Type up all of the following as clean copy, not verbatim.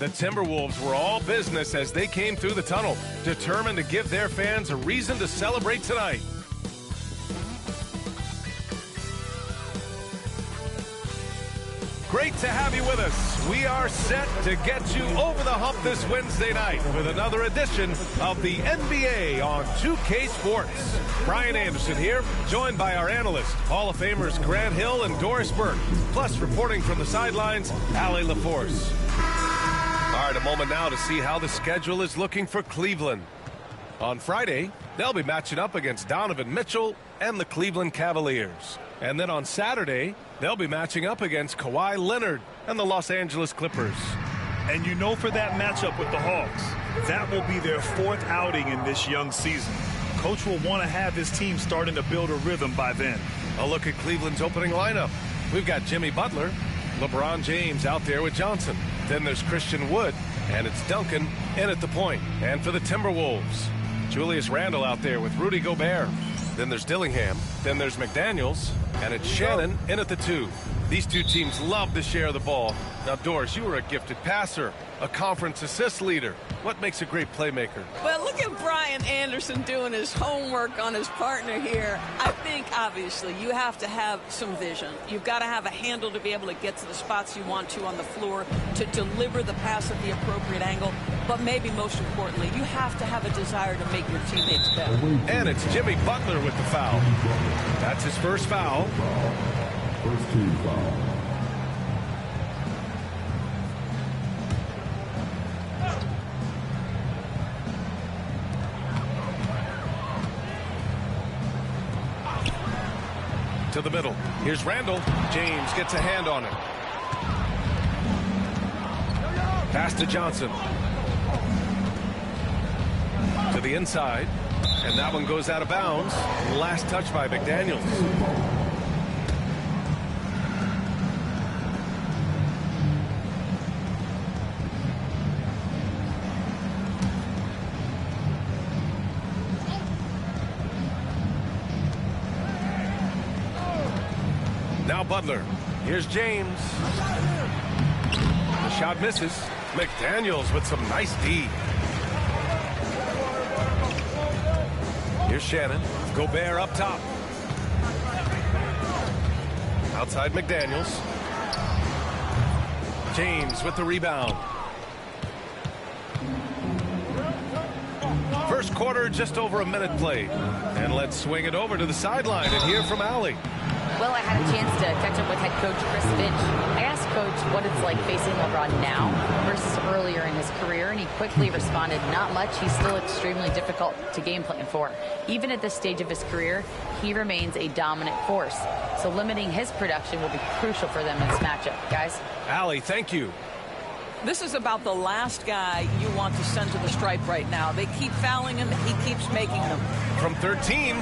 The Timberwolves were all business as they came through the tunnel, determined to give their fans a reason to celebrate tonight. Great to have you with us. We are set to get you over the hump this Wednesday night with another edition of the NBA on 2K Sports. Brian Anderson here, joined by our analysts, Hall of Famers Grant Hill and Doris Burke, plus reporting from the sidelines, Allie LaForce. All right, a moment now to see how the schedule is looking for Cleveland. On Friday, they'll be matching up against Donovan Mitchell and the Cleveland Cavaliers. And then on Saturday, they'll be matching up against Kawhi Leonard and the Los Angeles Clippers. And you know, for that matchup with the Hawks, that will be their fourth outing in this young season. Coach will want to have his team starting to build a rhythm by then. A look at Cleveland's opening lineup. We've got Jimmy Butler, LeBron James out there with Johnson. Then there's Christian Wood, and it's Duncan in at the point. And for the Timberwolves, Julius Randle out there with Rudy Gobert. Then there's Dillingham. Then there's McDaniels. And it's Shannon in at the 2. These two teams love to share the ball. Now, Doris, you were a gifted passer, a conference assist leader. What makes a great playmaker? Well, look at Brian Anderson doing his homework on his partner here. I think, obviously, you have to have some vision. You've got to have a handle to be able to get to the spots you want to on the floor, to deliver the pass at the appropriate angle. But maybe most importantly, you have to have a desire to make your teammates better. And it's Jimmy Butler with the foul. That's his first foul. First team foul. To the middle. Here's Randle. James gets a hand on it. Pass to Johnson. To the inside. And that one goes out of bounds. Last touch by McDaniels. Now Butler. Here's James. The shot misses. McDaniels with some nice D. Here's Shannon. Gobert up top. Outside McDaniels. James with the rebound. First quarter, just over a minute played. And let's swing it over to the sideline and hear from Allie. Well, I had a chance to catch up with head coach Chris Finch. I asked Coach what it's like facing LeBron now versus earlier in his career, and he quickly responded, not much. He's still extremely difficult to game plan for. Even at this stage of his career, he remains a dominant force. So limiting his production will be crucial for them in this matchup. Guys? Allie, thank you. This is about the last guy you want to send to the stripe right now. They keep fouling him. He keeps making them. From 13,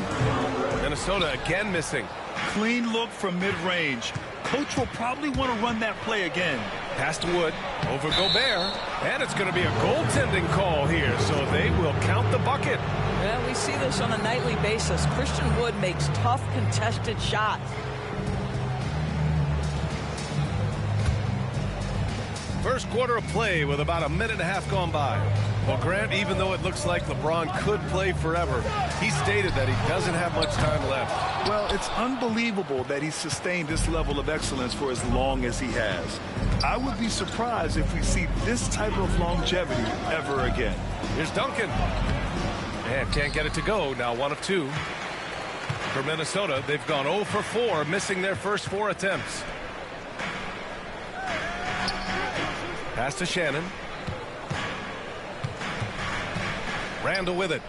Minnesota again missing. Clean look from mid-range. Coach will probably want to run that play again. Pass to Wood, over Gobert, and it's going to be a goaltending call here, so they will count the bucket. Yeah, we see this on a nightly basis. Christian Wood makes tough contested shots. First quarter of play with about a minute and a half gone by. Well, Grant, even though it looks like LeBron could play forever, he stated that he doesn't have much time left. Well, it's unbelievable that he's sustained this level of excellence for as long as he has. I would be surprised if we see this type of longevity ever again. Here's Duncan. And can't get it to go. Now 1 of 2. For Minnesota, they've gone 0 for 4, missing their first 4 attempts. Pass to Shannon. Randle with it.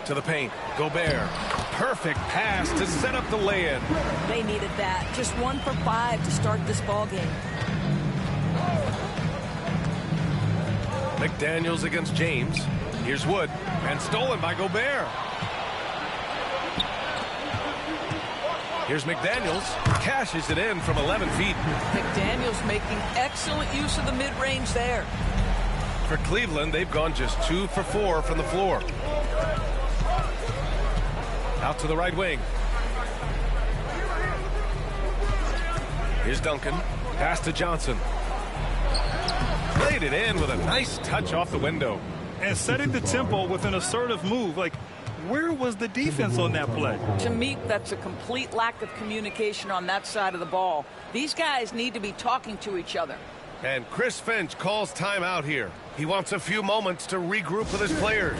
To the paint. Gobert. Perfect pass to set up the lay-in. They needed that. Just 1 for 5 to start this ball game. McDaniels against James. Here's Wood. And stolen by Gobert. Here's McDaniels. Cashes it in from 11 feet. McDaniels making excellent use of the mid-range there. For Cleveland, they've gone just 2 for 4 from the floor. Out to the right wing. Here's Duncan. Pass to Johnson. Played it in with a nice touch off the window. And setting the tempo with an assertive move. Like, where was the defense on that play? To me, that's a complete lack of communication on that side of the ball. These guys need to be talking to each other. And Chris Finch calls timeout here. He wants a few moments to regroup with his players.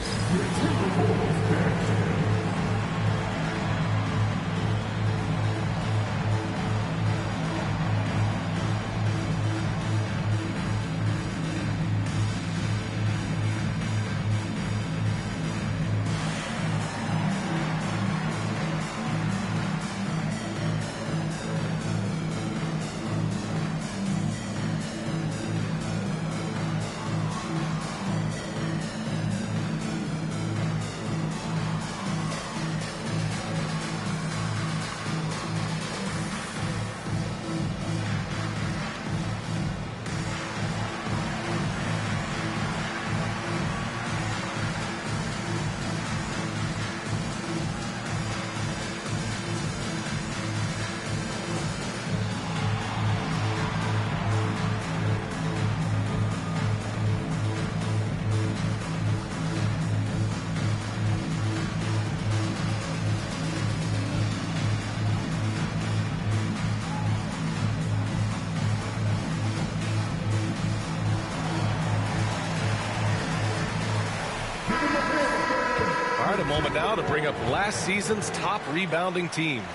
A moment now to bring up last season's top rebounding teams.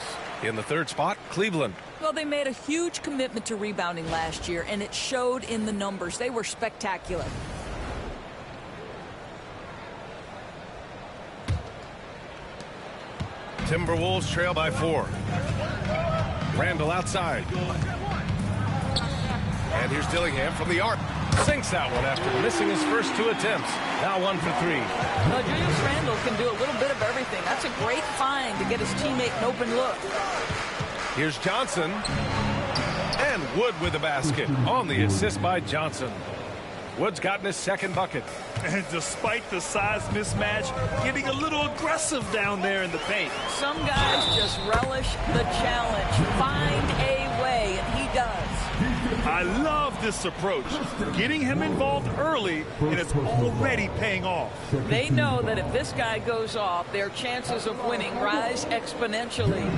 In the third spot, Cleveland. Well, they made a huge commitment to rebounding last year, and it showed in the numbers. They were spectacular. Timberwolves trail by 4. Randall outside. And here's Dillingham from the arc. Sinks that one after missing his first 2 attempts. Now 1 for 3. Julius Randle can do a little bit of everything. That's a great find to get his teammate an open look. Here's Johnson. And Wood with the basket on the assist by Johnson. Wood's gotten his second bucket. And despite the size mismatch, getting a little aggressive down there in the paint. Some guys just relish the challenge. Find a way, and he does. I love this approach. Getting him involved early, and it's already paying off. They know that if this guy goes off, their chances of winning rise exponentially.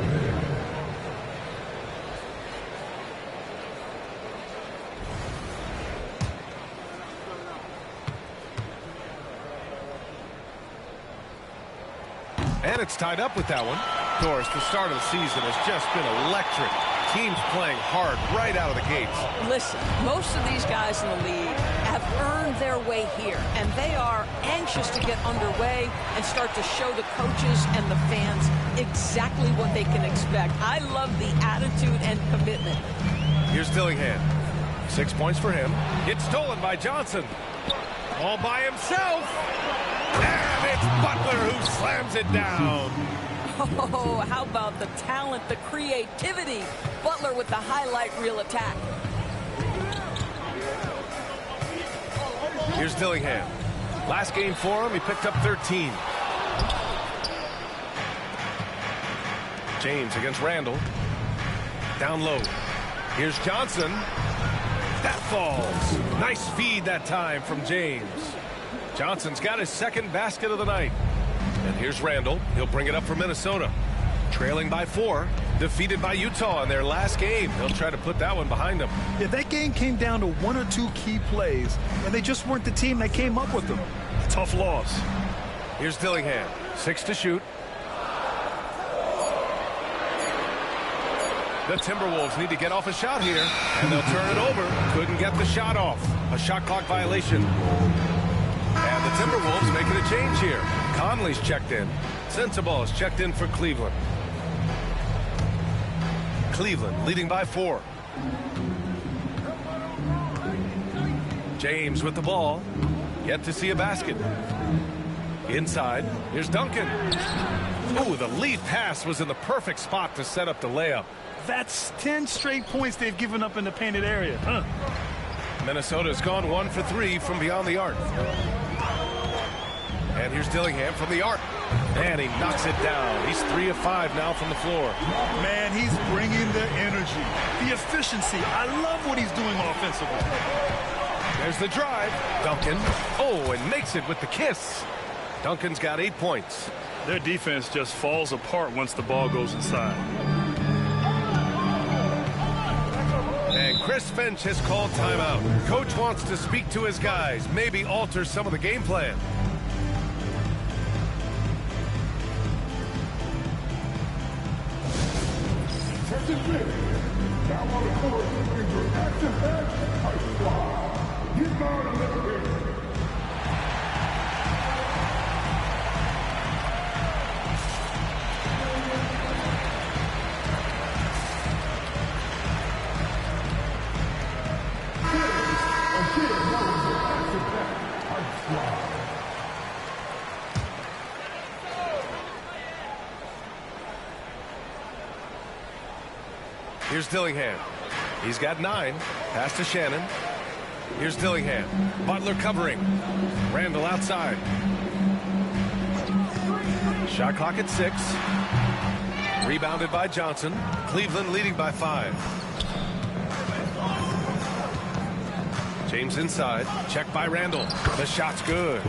And it's tied up with that one. Of course, the start of the season has just been electric. Teams playing hard right out of the gates. Listen, most of these guys in the league have earned their way here, and they are anxious to get underway and start to show the coaches and the fans exactly what they can expect. I love the attitude and commitment. Here's Dillingham. 6 points for him. It's stolen by Johnson. All by himself. And it's Butler who slams it down. Oh, how about the talent, the creativity? Butler with the highlight reel attack. Here's Dillingham. Last game for him, he picked up 13. James against Randall. Down low. Here's Johnson. That falls. Nice feed that time from James. Johnson's got his second basket of the night. And here's Randall. He'll bring it up for Minnesota. Trailing by 4. Defeated by Utah in their last game. He'll try to put that one behind them. Yeah, that game came down to 1 or 2 key plays, and they just weren't the team that came up with them. Tough loss. Here's Dillingham. 6 to shoot. The Timberwolves need to get off a shot here, and they'll turn it over. Couldn't get the shot off. A shot clock violation. And the Timberwolves making a change here. Conley's checked in. Sensabaugh is checked in for Cleveland. Cleveland leading by 4. James with the ball. Yet to see a basket. Inside. Here's Duncan. Ooh, the lead pass was in the perfect spot to set up the layup. That's 10 straight points they've given up in the painted area. Minnesota's gone 1 for 3 from beyond the arc. And here's Dillingham from the arc. And he knocks it down. He's 3 of 5 now from the floor. Man, he's bringing the energy, the efficiency. I love what he's doing offensively. There's the drive. Duncan. Oh, and makes it with the kiss. Duncan's got 8 points. Their defense just falls apart once the ball goes inside. And Chris Finch has called timeout. Coach wants to speak to his guys, maybe alter some of the game plan. Now on the court, your active head, tight squad. Get down a little bit. Here's Dillingham. He's got 9. Pass to Shannon. Here's Dillingham. Butler covering. Randall outside. Shot clock at 6. Rebounded by Johnson. Cleveland leading by 5. James inside. Check by Randall. The shot's good.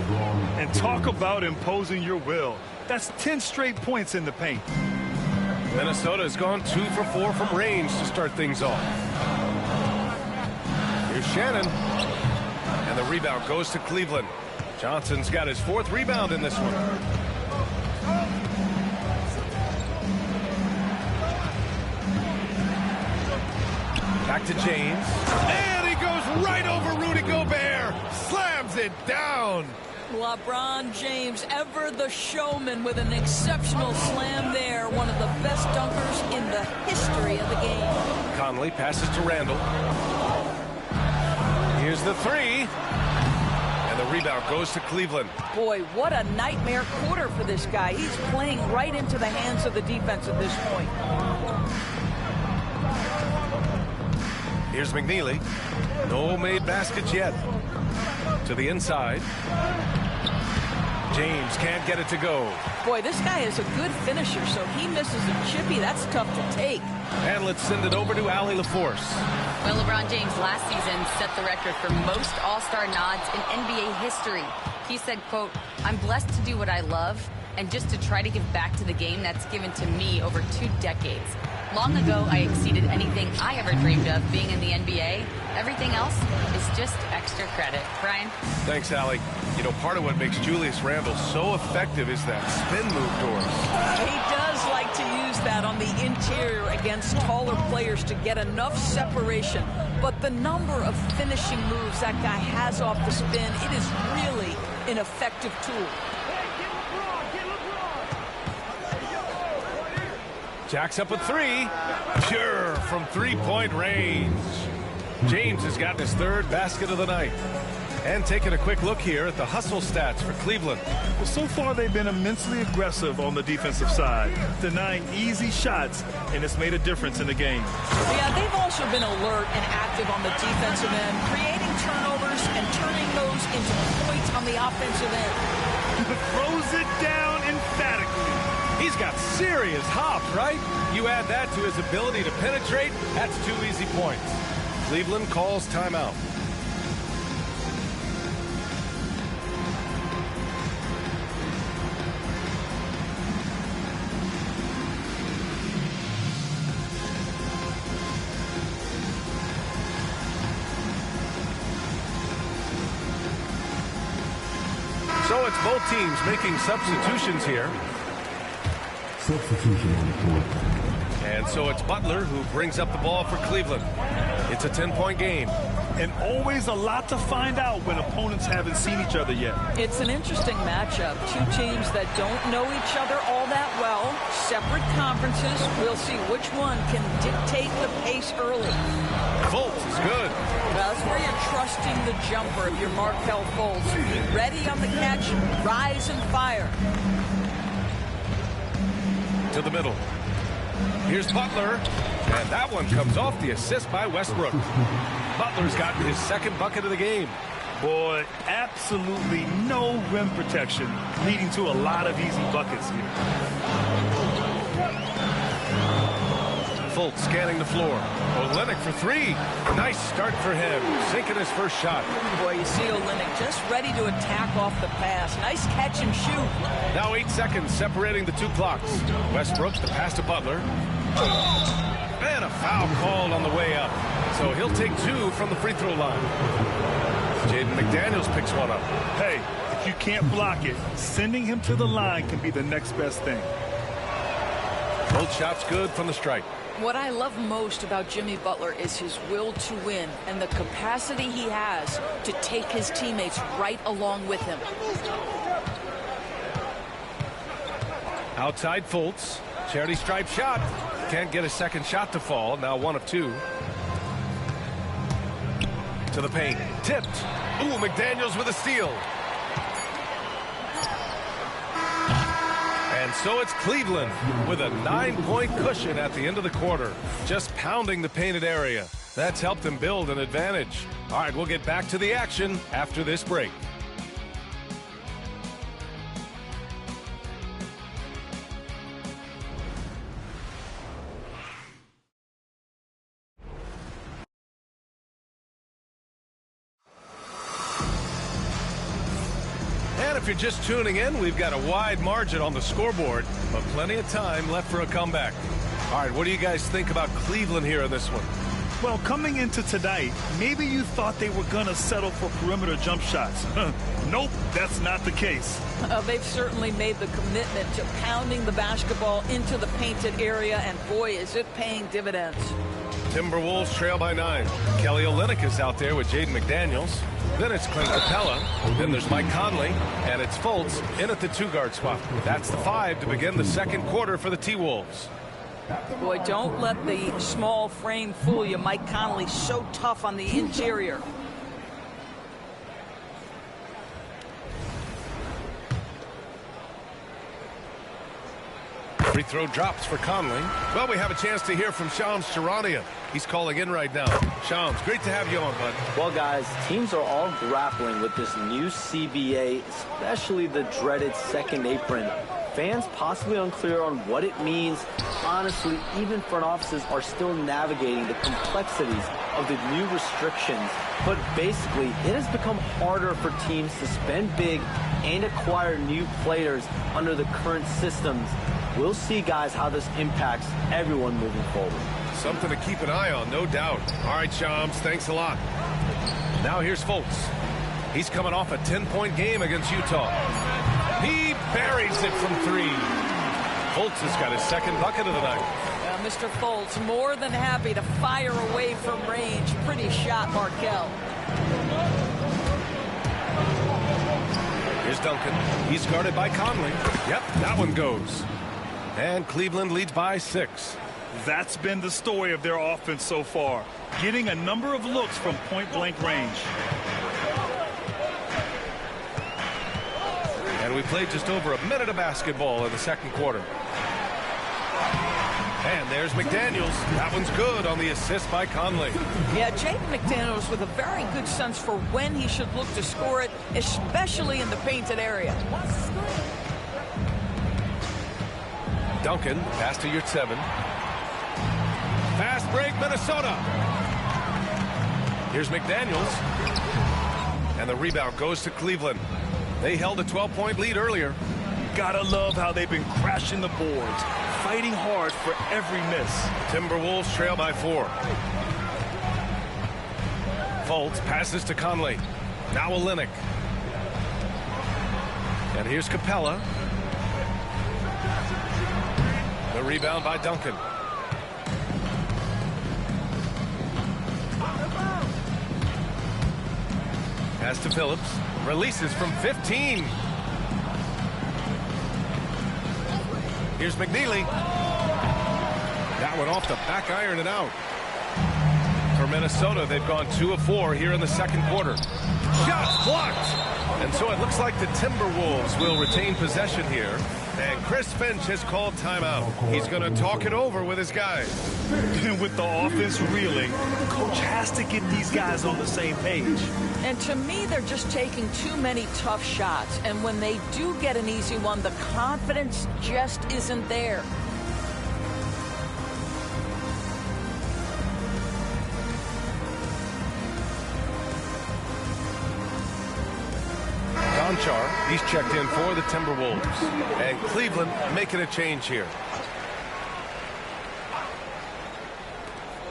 And talk about imposing your will. That's 10 straight points in the paint. Minnesota has gone 2 for 4 from range to start things off. Here's Shannon. And the rebound goes to Cleveland. Johnson's got his 4th rebound in this one. Back to James. And he goes right over Rudy Gobert. Slams it down. LeBron James, ever the showman, with an exceptional slam there. One of the best dunkers in the history of the game. Conley passes to Randall. Here's the 3. And the rebound goes to Cleveland. Boy, what a nightmare quarter for this guy. He's playing right into the hands of the defense at this point. Here's McNeely. No made baskets yet. To the inside. James can't get it to go. Boy, this guy is a good finisher, so he misses a chippy. That's tough to take. And let's send it over to Allie LaForce. Well, LeBron James last season set the record for most All-Star nods in NBA history. He said, quote, "I'm blessed to do what I love and just to try to give back to the game that's given to me over 2 decades. Long ago, I exceeded anything I ever dreamed of being in the NBA. Everything else is just extra credit." Brian? Thanks, Allie. You know, part of what makes Julius Randle so effective is that spin move, Doris. He does like to use that on the interior against taller players to get enough separation. But the number of finishing moves that guy has off the spin, it is really an effective tool. Jack's up with 3. Pure from 3-point range. James has gotten his 3rd basket of the night. And taking a quick look here at the hustle stats for Cleveland. Well, so far they've been immensely aggressive on the defensive side, denying easy shots, and it's made a difference in the game. Yeah, they've also been alert and active on the defensive end, creating turnovers and turning those into points on the offensive end. Throws it down emphatically. He's got serious hops, right? You add that to his ability to penetrate, that's 2 easy points. Cleveland calls timeout. So it's both teams making substitutions here. Substitution on the court. And so it's Butler who brings up the ball for Cleveland. It's a 10-point game. And always a lot to find out when opponents haven't seen each other yet. It's an interesting matchup. 2 teams that don't know each other all that well. Separate conferences. We'll see which one can dictate the pace early. Fultz is good. Well, that's where you're trusting the jumper if you're Markelle Fultz. Be ready on the catch, rise and fire. To the middle. Here's Butler. And that one comes off the assist by Westbrook. Butler's gotten his 2nd bucket of the game. Boy, absolutely no rim protection, leading to a lot of easy buckets here. Fultz scanning the floor. Olynyk for three. Nice start for him. Sinking his first shot. Boy, you see Olynyk just ready to attack off the pass. Nice catch and shoot. Now 8 seconds separating the two clocks. Westbrook, the pass to Butler. And a foul called on the way up. So he'll take two from the free throw line. Jaden McDaniels picks one up. Hey, if you can't block it, sending him to the line can be the next best thing. Both shots good from the stripe. What I love most about Jimmy Butler is his will to win and the capacity he has to take his teammates right along with him. Outside Fultz. Charity stripe shot. Can't get a second shot to fall. Now 1 of 2. To the paint. Tipped. Ooh, McDaniels with a steal. And so it's Cleveland with a 9-point cushion at the end of the quarter. Just pounding the painted area. That's helped them build an advantage. All right, we'll get back to the action after this break. If you're just tuning in, we've got a wide margin on the scoreboard, but plenty of time left for a comeback. All right, what do you guys think about Cleveland here in this one? Well, coming into tonight, maybe you thought they were going to settle for perimeter jump shots. Nope, that's not the case. They've certainly made the commitment to pounding the basketball into the painted area, and boy, is it paying dividends. Timberwolves trail by 9. Kelly Olynyk is out there with Jaden McDaniels. Then it's Clint Capella. Then there's Mike Conley. And it's Fultz in at the 2-guard spot. That's the 5 to begin the second quarter for the T-Wolves. Boy, don't let the small frame fool you. Mike Conley so tough on the interior. Free throw drops for Conley. Well, we have a chance to hear from Shams Charania. He's calling in right now. Shams, great to have you on, bud. Well, guys, teams are all grappling with this new CBA, especially the dreaded second apron. Fans possibly unclear on what it means. Honestly, even front offices are still navigating the complexities of the new restrictions. But basically, it has become harder for teams to spend big and acquire new players under the current systems. We'll see, guys, how this impacts everyone moving forward. Something to keep an eye on, no doubt. All right, Shams, thanks a lot. Now here's Fultz. He's coming off a 10-point game against Utah. He buries it from 3. Fultz has got his second bucket of the night. Mr. Fultz more than happy to fire away from range. Pretty shot, Markelle. Here's Duncan. He's guarded by Conley. Yep, that one goes. And Cleveland leads by 6. That's been the story of their offense so far, getting a number of looks from point-blank range. And we played just over a minute of basketball in the second quarter. And there's McDaniels. That one's good on the assist by Conley. Yeah, Jaden McDaniels with a very good sense for when he should look to score it, especially in the painted area. Duncan, pass to Yurtseven. Fast break, Minnesota. Here's McDaniels. And the rebound goes to Cleveland. They held a 12-point lead earlier. Gotta love how they've been crashing the boards, fighting hard for every miss. Timberwolves trail by 4. Fultz passes to Conley. Now Olynyk. And here's Capella. The rebound by Duncan. Pass to Phillips. Releases from 15. Here's McNeely. That one off the back iron and out. For Minnesota, they've gone 2 of 4 here in the second quarter. Shots blocked. And so it looks like the Timberwolves will retain possession here. And Chris Finch has called timeout. He's going to talk it over with his guys. And with the offense reeling, coach has to get these guys on the same page. And to me, they're just taking too many tough shots. And when they do get an easy one, the confidence just isn't there. Conchar. He's checked in for the Timberwolves. And Cleveland making a change here.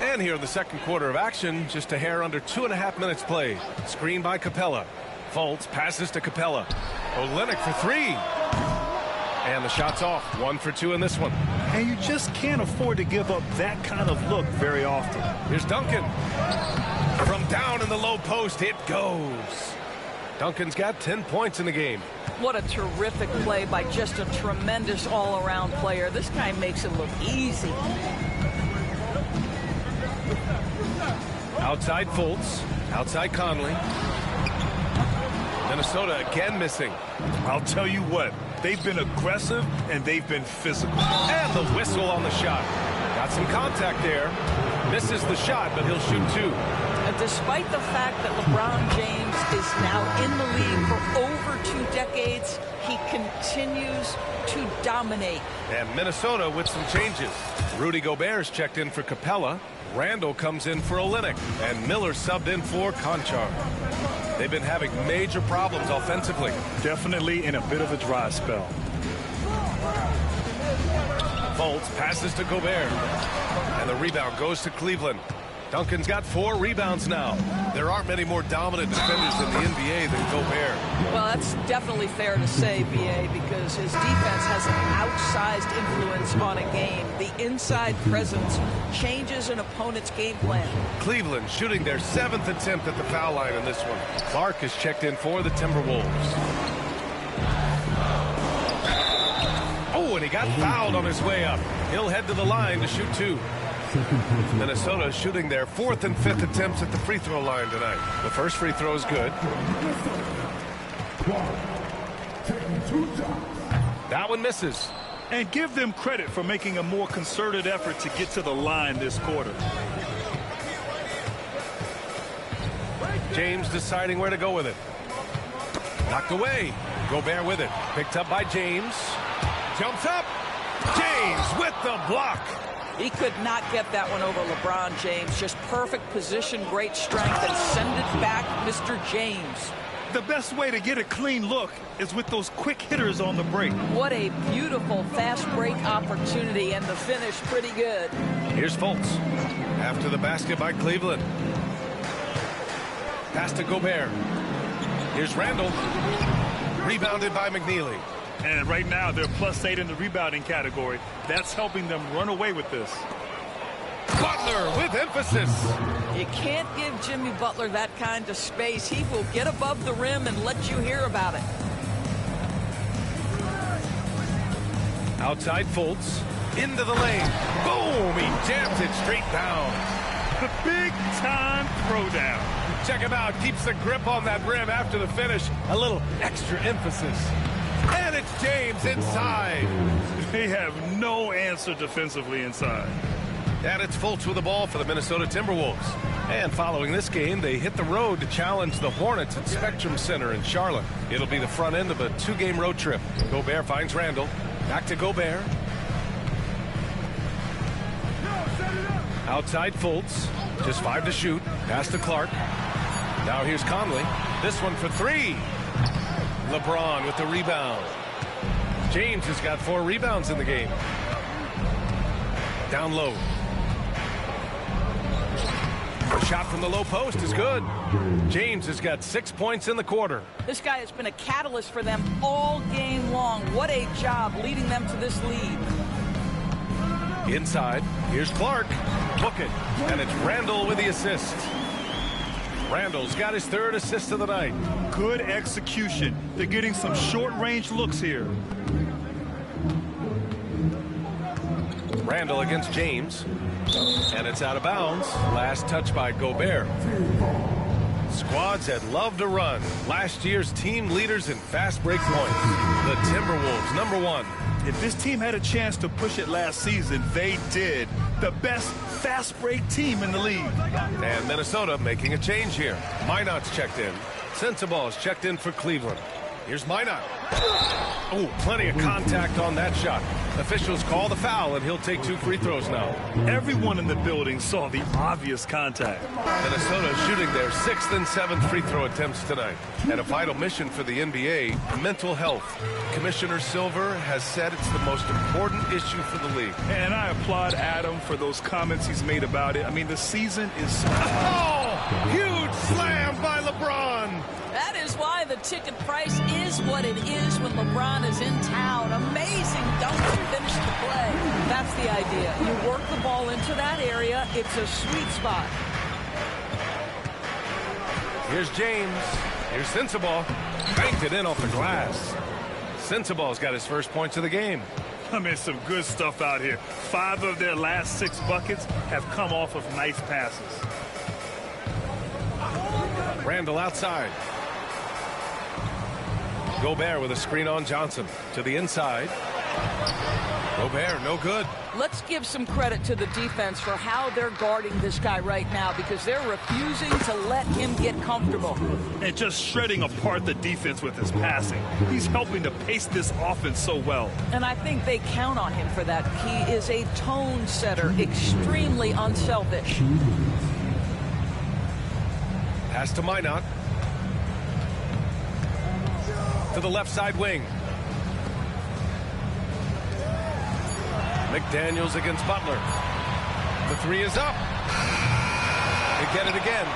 And here in the second quarter of action, just a hair under 2.5 minutes played. Screen by Capella. Fultz passes to Capella. Olynyk for three. And the shot's off. 1 for 2 in this one. And you just can't afford to give up that kind of look very often. Here's Duncan. From down in the low post, it goes. Duncan's got 10 points in the game. What a terrific play by just a tremendous all-around player. This guy makes it look easy. Outside Fultz. Outside Conley. Minnesota again missing. I'll tell you what, they've been aggressive and they've been physical. And the whistle on the shot. Got some contact there. Misses the shot, but he'll shoot two. And despite the fact that LeBron James is now in the league for over 2 decades, he continues to dominate. And Minnesota with some changes. Rudy Gobert's checked in for Capella. Randall comes in for Olynyk. And Miller subbed in for Conchar. They've been having major problems offensively. Definitely in a bit of a dry spell. Fultz passes to Gobert. And the rebound goes to Cleveland. Duncan's got 4 rebounds now. There aren't many more dominant defenders in the NBA than Gobert. Well, that's definitely fair to say, B.A., because his defense has an outsized influence on a game. The inside presence changes an opponent's game plan. Cleveland shooting their 7th attempt at the foul line in this one. Clark is checked in for the Timberwolves. Oh, and he got fouled on his way up. He'll head to the line to shoot 2. Minnesota shooting their 4th and 5th attempts at the free throw line tonight. The first free throw is good. That one misses. And give them credit for making a more concerted effort to get to the line this quarter. James deciding where to go with it. Knocked away. Gobert with it. Picked up by James. Jumps up. James with the block. He could not get that one over LeBron James. Just perfect position, great strength, and send it back, Mr. James. The best way to get a clean look is with those quick hitters on the break. What a beautiful fast break opportunity, and the finish pretty good. Here's Fultz. After the basket by Cleveland. Pass to Gobert. Here's Randall. Rebounded by McNeely. And right now, they're +8 in the rebounding category. That's helping them run away with this. Butler with emphasis. You can't give Jimmy Butler that kind of space. He will get above the rim and let you hear about it. Outside Fultz. Into the lane. Boom! He jams it straight down. The big-time throwdown. Check him out. Keeps the grip on that rim after the finish. A little extra emphasis. And it's James inside. They have no answer defensively inside. And it's Fultz with the ball for the Minnesota Timberwolves. And following this game, they hit the road to challenge the Hornets at Spectrum Center in Charlotte. It'll be the front end of a 2-game road trip. Gobert finds Randall. Back to Gobert. Outside Fultz. Just 5 to shoot. Pass to Clark. Now here's Conley. This one for 3. LeBron with the rebound. James has got 4 rebounds in the game. Down low. A shot from the low post is good. James has got 6 points in the quarter. This guy has been a catalyst for them all game long. What a job leading them to this lead. Inside, here's Clark. Book it. And it's Randall with the assist. Randall's got his 3rd assist of the night. Good execution. They're getting some short-range looks here. Randall against James. And it's out of bounds. Last touch by Gobert. Squads that love to run. Last year's team leaders in fast break points. The Timberwolves, number 1. If this team had a chance to push it last season, they did. The best fast break team in the league. And Minnesota making a change here. Minot's checked in. Sensaball's checked in for Cleveland. Here's Minot. Oh, plenty of contact on that shot. Officials call the foul, and he'll take 2 free throws now. Everyone in the building saw the obvious contact. Minnesota shooting their 6th and 7th free throw attempts tonight. And a vital mission for the NBA, mental health. Commissioner Silver has said it's the most important issue for the league. And I applaud Adam for those comments he's made about it. I mean, the season is... Oh, huge slam by LeBron. That is why the ticket price is what it is when LeBron is in town. Amazing dunk to finish the play. That's the idea. You work the ball into that area. It's a sweet spot. Here's James. Here's Sensabaugh. Banked it in off the glass. Sensabaugh's got his first points of the game. I mean, some good stuff out here. 5 of their last 6 buckets have come off of nice passes. Randall outside. Gobert with a screen on Johnson. To the inside. Gobert, no good. Let's give some credit to the defense for how they're guarding this guy right now, because they're refusing to let him get comfortable. And just shredding apart the defense with his passing. He's helping to pace this offense so well. And I think they count on him for that. He is a tone setter, extremely unselfish. Pass to Minot. To the left side wing. McDaniels against Butler. The 3 is up. They get it again.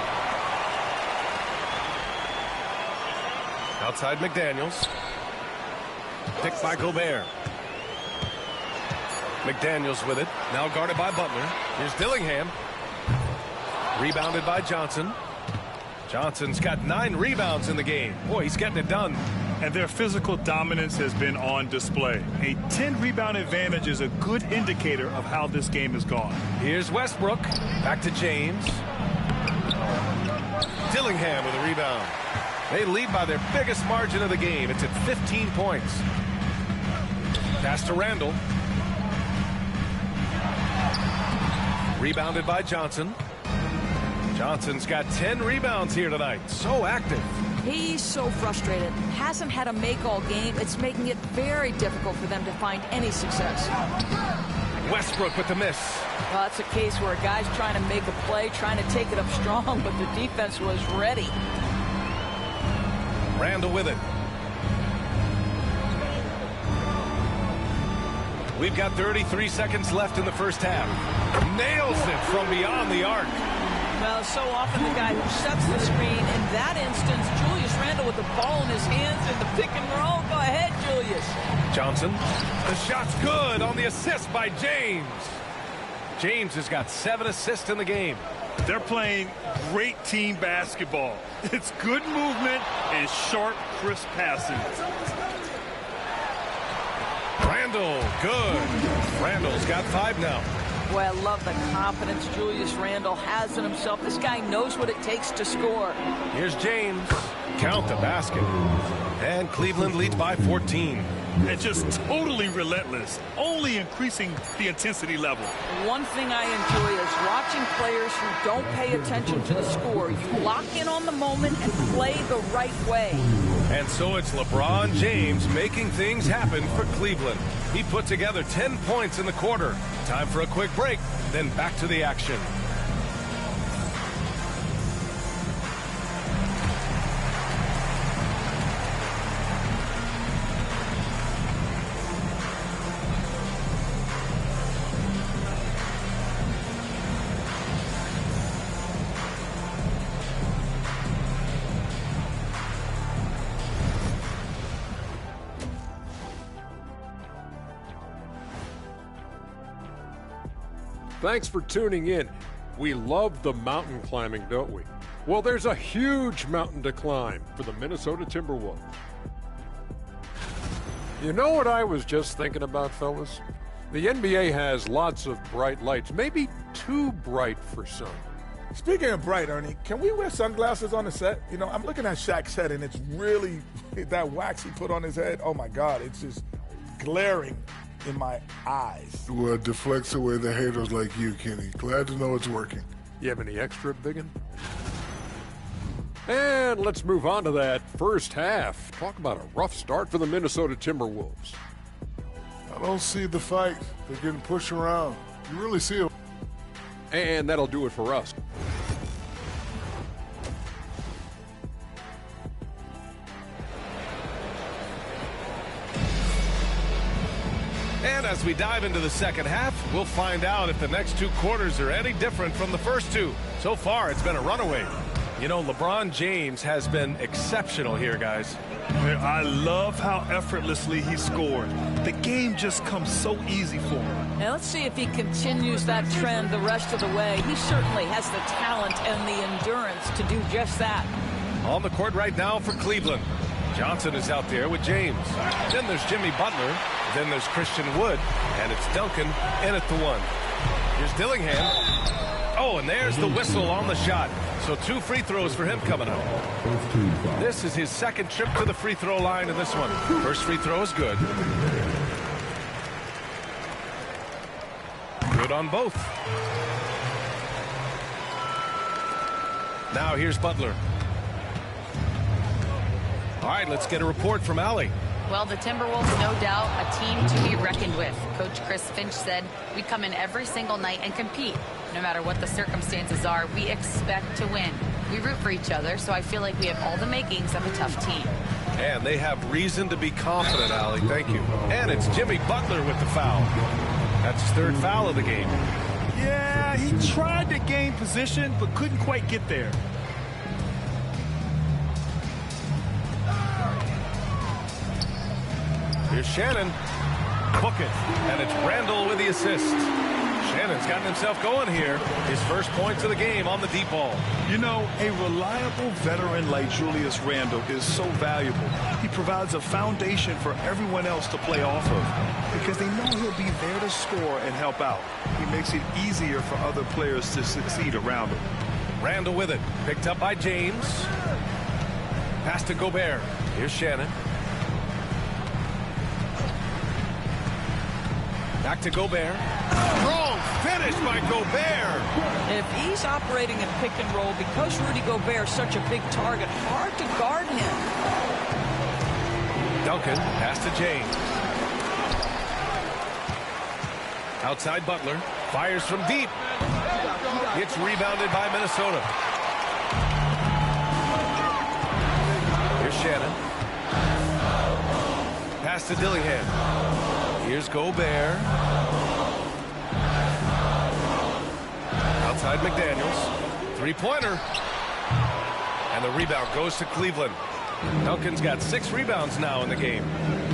Outside McDaniels. Picked by Gobert. McDaniels with it. Now guarded by Butler. Here's Dillingham. Rebounded by Johnson. Johnson's got 9 rebounds in the game. Boy, he's getting it done. And their physical dominance has been on display. A 10-rebound advantage is a good indicator of how this game has gone. Here's Westbrook. Back to James. Dillingham with a rebound. They lead by their biggest margin of the game. It's at 15 points. Pass to Randall. Rebounded by Johnson. Johnson's got 10 rebounds here tonight. So active. He's so frustrated. Hasn't had a make all game. It's making it very difficult for them to find any success. Westbrook with the miss. Well, that's a case where a guy's trying to make a play, trying to take it up strong, but the defense was ready. Randall with it. We've got 33 seconds left in the first half. Nails it from beyond the arc. Well, so often the guy who sets the screen, in that instance, Julius Randle with the ball in his hands in the pick and roll. Go ahead, Julius. Johnson. The shot's good on the assist by James. James has got 7 assists in the game. They're playing great team basketball. It's good movement and sharp, crisp passing. Randall, good. Randall's got 5 now. Boy, I love the confidence Julius Randle has in himself. This guy knows what it takes to score. Here's James. Count the basket. And Cleveland leads by 14. And just totally relentless, only increasing the intensity level. One thing I enjoy is watching players who don't pay attention to the score. You lock in on the moment and play the right way. And so it's LeBron James making things happen for Cleveland. He put together 10 points in the quarter. Time for a quick break, then back to the action. Thanks for tuning in. We love the mountain climbing, don't we? Well, there's a huge mountain to climb for the Minnesota Timberwolves. You know what I was just thinking about, fellas? The NBA has lots of bright lights, maybe too bright for some. Speaking of bright, Ernie, can we wear sunglasses on the set? You know, I'm looking at Shaq's head, and it's really, that wax he put on his head, oh my God, it's just glaring in my eyes. Well, it deflects away the haters like you, Kenny. Glad to know it's working. You have any extra, biggin? And let's move on to that first half. Talk about a rough start for the Minnesota Timberwolves. I don't see the fight. They're getting pushed around. You really see it. And that'll do it for us. And as we dive into the second half, we'll find out if the next two quarters are any different from the first two. So far, it's been a runaway. You know, LeBron James has been exceptional here, guys. I love how effortlessly he scored. The game just comes so easy for him. Now let's see if he continues that trend the rest of the way. He certainly has the talent and the endurance to do just that. On the court right now for Cleveland. Johnson is out there with James. Then there's Jimmy Butler. Then there's Christian Wood. And it's Duncan in at the one. Here's Dillingham. Oh, and there's the whistle on the shot. So 2 free throws for him coming up. This is his second trip to the free throw line in this one. First free throw is good. Good on both. Now here's Butler. All right, let's get a report from Allie. Well, the Timberwolves, no doubt, a team to be reckoned with. Coach Chris Finch said, we come in every single night and compete. No matter what the circumstances are, we expect to win. We root for each other, so I feel like we have all the makings of a tough team. And they have reason to be confident, Allie. Thank you. And it's Jimmy Butler with the foul. That's his third foul of the game. Yeah, he tried to gain position, but couldn't quite get there. Here's Shannon. Book it. And it's Randall with the assist. Shannon's gotten himself going here. His first points of the game on the deep ball. You know, a reliable veteran like Julius Randle is so valuable. He provides a foundation for everyone else to play off of because they know he'll be there to score and help out. He makes it easier for other players to succeed around him. Randall with it. Picked up by James. Pass to Gobert. Here's Shannon. Back to Gobert. Strong finish by Gobert. If he's operating in pick and roll, because Rudy Gobert is such a big target, hard to guard him. Duncan, pass to James. Outside Butler. Fires from deep. It's rebounded by Minnesota. Here's Shannon. Pass to Dillingham. Here's Gobert. Outside McDaniels. Three-pointer. And the rebound goes to Cleveland. Duncan's got 6 rebounds now in the game.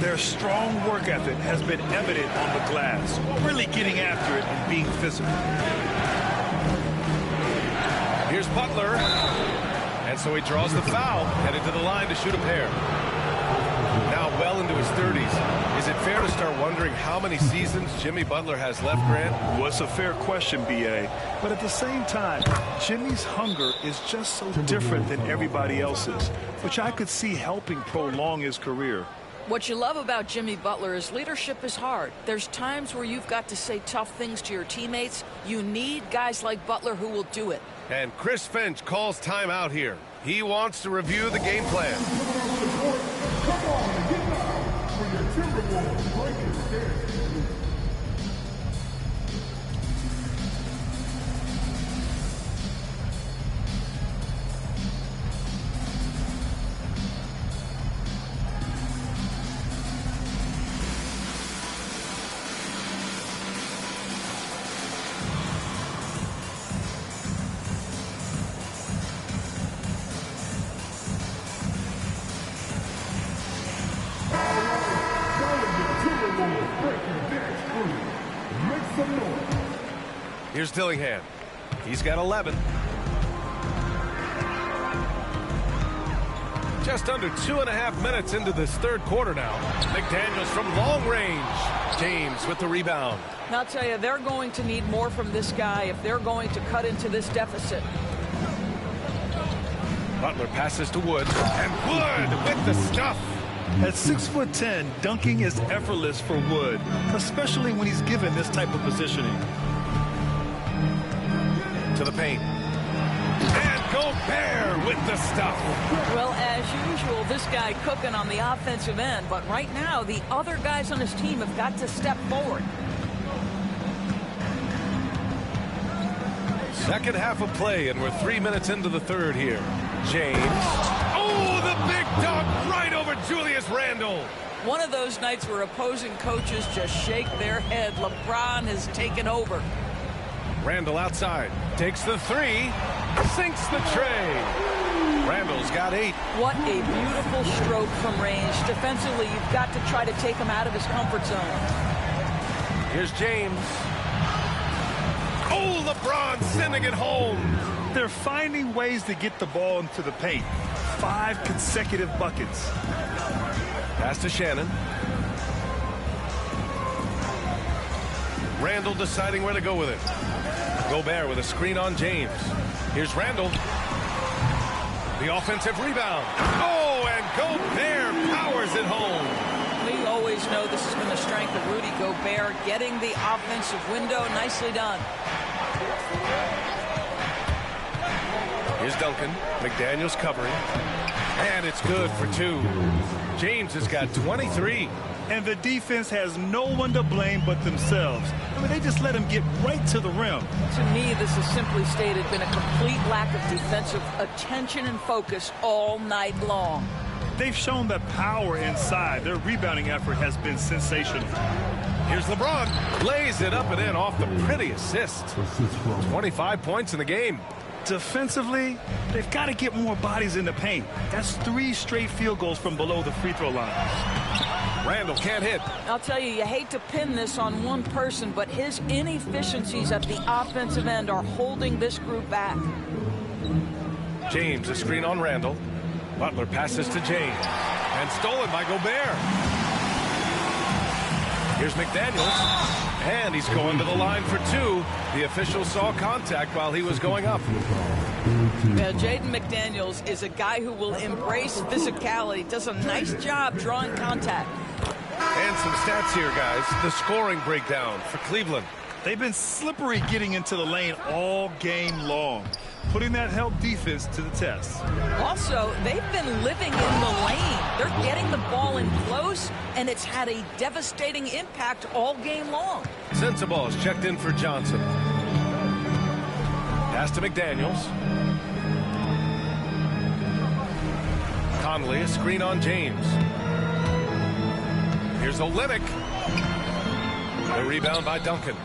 Their strong work ethic has been evident on the glass, really getting after it and being physical. Here's Butler. And so he draws the foul, headed to the line to shoot a pair. Now well into his 30s. Is it fair to start wondering how many seasons Jimmy Butler has left, Grant? Well, it's a fair question, B.A. But at the same time, Jimmy's hunger is just so different than everybody else's, which I could see helping prolong his career. What you love about Jimmy Butler is leadership is hard. There's times where you've got to say tough things to your teammates. You need guys like Butler who will do it. And Chris Finch calls timeout here. He wants to review the game plan. Come on and get down for your Timberwolves breaking stairs. Here's Dillingham. He's got 11. Just under 2.5 minutes into this third quarter now. McDaniels from long range. James with the rebound. And I'll tell you, they're going to need more from this guy if they're going to cut into this deficit. Butler passes to Wood. And Wood with the stuff. At 6'10", dunking is effortless for Wood, especially when he's given this type of positioning. To the paint. And Gobert with the stuff. Well, as usual, this guy cooking on the offensive end, but right now the other guys on his team have got to step forward. Second half of play, and we're 3 minutes into the third here. James. Oh, the big dunk right over Julius Randle. One of those nights where opposing coaches just shake their head. LeBron has taken over. Randle outside, takes the three, sinks the tray. Randle's got 8. What a beautiful stroke from range. Defensively, you've got to try to take him out of his comfort zone. Here's James. Oh, LeBron sending it home. They're finding ways to get the ball into the paint. 5 consecutive buckets. Pass to Shannon. Randle deciding where to go with it. Gobert with a screen on James. Here's Randle. The offensive rebound. Oh, and Gobert powers it home. We always know this has been the strength of Rudy Gobert, getting the offensive window. Nicely done. Here's Duncan. McDaniels covering. And it's good for 2. James has got 23. And the defense has no one to blame but themselves. I mean, they just let him get right to the rim. To me, this has simply stated been a complete lack of defensive attention and focus all night long. They've shown that power inside. Their rebounding effort has been sensational. Here's LeBron. Lays it up and in off the pretty assist. 25 points in the game. Defensively, they've got to get more bodies in the paint. That's 3 straight field goals from below the free throw line. Randle can't hit. I'll tell you, you hate to pin this on one person, but his inefficiencies at the offensive end are holding this group back. James, a screen on Randle. Butler passes to James. And stolen by Gobert. Here's McDaniels. And he's going to the line for 2. The official saw contact while he was going up. Well, Jaden McDaniels is a guy who will embrace physicality. Does a nice job drawing contact. And some stats here, guys. The scoring breakdown for Cleveland. They've been slippery getting into the lane all game long, putting that help defense to the test. Also, they've been living in the lane. They're getting the ball in close, and it's had a devastating impact all game long. Sensabaugh is checked in for Johnson. Pass to McDaniels. Conley, a screen on James. Here's Olynyk. The rebound by Duncan.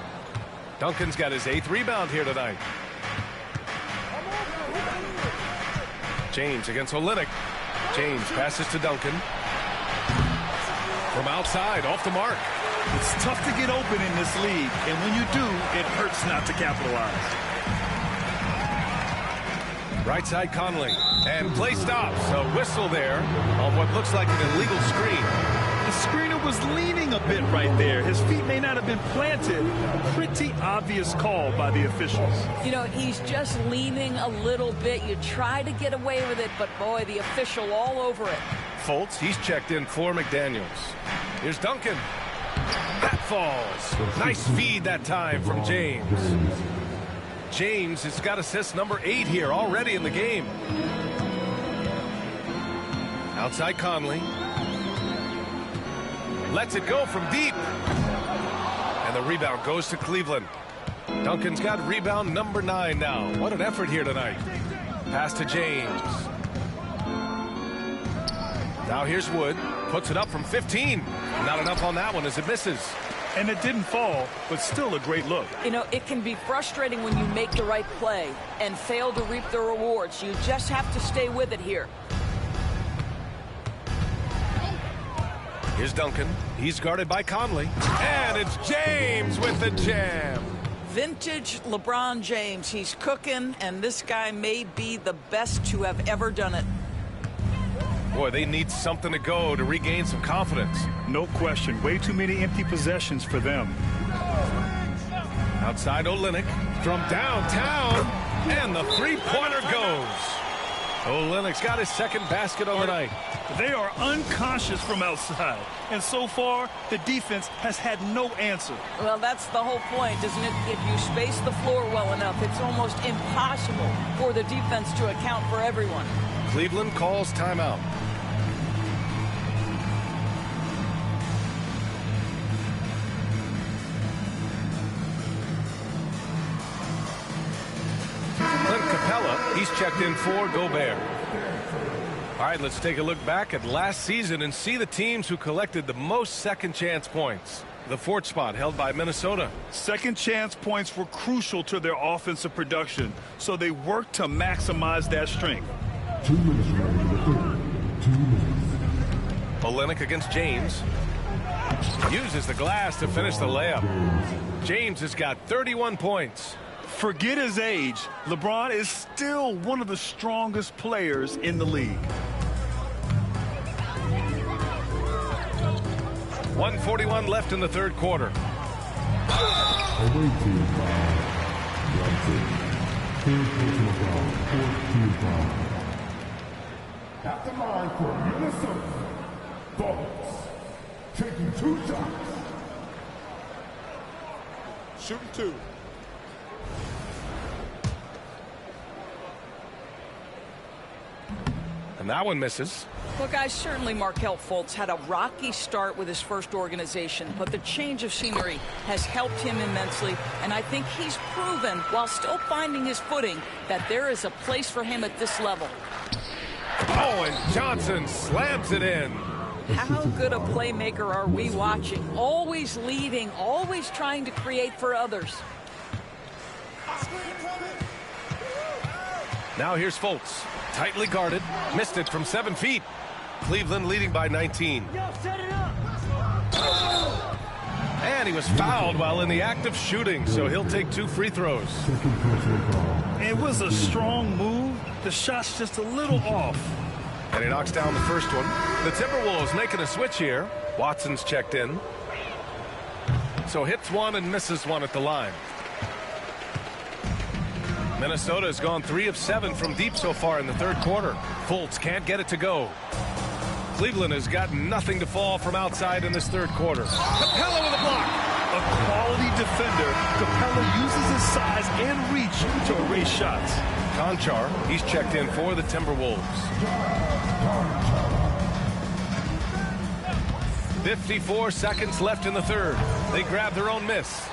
Duncan's got his 8th rebound here tonight. James against Olynyk. James passes to Duncan. From outside, off the mark. It's tough to get open in this league, and when you do, it hurts not to capitalize. Right side Conley. And play stops. A whistle there on what looks like an illegal screen. The screener was leaning a bit right there. His feet may not have been planted. A pretty obvious call by the officials. You know, he's just leaning a little bit. You try to get away with it, but boy, the official all over it. Fultz, he's checked in for McDaniels. Here's Duncan. That falls. Nice feed that time from James. James has got assist number 8 here already in the game. Outside Conley. Lets it go from deep. And the rebound goes to Cleveland. Duncan's got rebound number 9 now. What an effort here tonight. Pass to James. Now here's Wood. Puts it up from 15. Not enough on that one as it misses. And it didn't fall, but still a great look. You know, it can be frustrating when you make the right play and fail to reap the rewards. You just have to stay with it here. Here's Duncan. He's guarded by Conley. And it's James with the jam. Vintage LeBron James. He's cooking, and this guy may be the best to have ever done it. Boy, they need something to go to regain some confidence. No question. Way too many empty possessions for them. Outside Olynyk from downtown. And the three-pointer goes. Olynyk's got his second basket of the night. They are unconscious from outside, and so far the defense has had no answer. Well, that's the whole point, isn't it? If you space the floor well enough, it's almost impossible for the defense to account for everyone. Cleveland calls timeout. Clint Capella, he's checked in for Gobert. All right, let's take a look back at last season and see the teams who collected the most second chance points. The fourth spot held by Minnesota. Second chance points were crucial to their offensive production, so they worked to maximize that strength. 2 minutes remaining in the third. 2 minutes. Olynyk against James. Uses the glass to finish the layup. James has got 31 points. Forget his age, LeBron is still one of the strongest players in the league. 1:41 left in the third quarter. Away team foul. Johnson. Third personal foul. Fourth team foul. At the line for Minnesota. Bullets. Taking 2 shots. Shooting 2. And that one misses. Well, guys, certainly Markelle Fultz had a rocky start with his first organization, but the change of scenery has helped him immensely, and I think he's proven, while still finding his footing, that there is a place for him at this level. Oh, and Johnson slams it in. How good a playmaker are we watching? Always leading, always trying to create for others. Now here's Fultz. Tightly guarded. Missed it from 7 feet. Cleveland leading by 19. And he was fouled while in the act of shooting, so he'll take 2 free throws. Second personal foul. It was a strong move. The shot's just a little off. And he knocks down the first one. The Timberwolves making a switch here. Watson's checked in. So hits one and misses one at the line. Minnesota has gone 3 of 7 from deep so far in the third quarter. Fultz can't get it to go. Cleveland has got nothing to fall from outside in this third quarter. Capella with a block. A quality defender, Capella uses his size and reach to erase shots. Conchar, he's checked in for the Timberwolves. 54 seconds left in the third. They grab their own miss.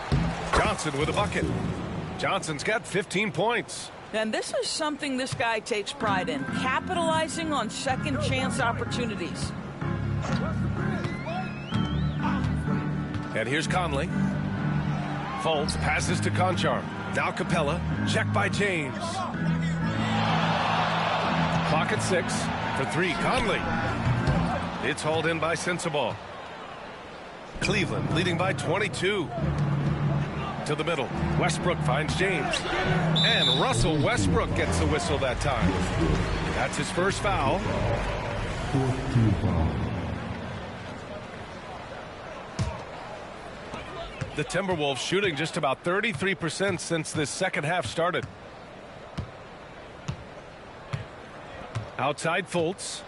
Johnson with a bucket. Johnson's got 15 points. And this is something this guy takes pride in, capitalizing on second chance opportunities. And here's Conley. Fultz passes to Conchar. Now Capella. Check by James. Clock at 6 for 3. Conley. It's hauled in by Sensabaugh. Cleveland leading by 22. To the middle. Westbrook finds James. And Russell Westbrook gets the whistle that time. That's his first foul. Fourth team foul. The Timberwolves shooting just about 33% since this second half started. Outside Fultz.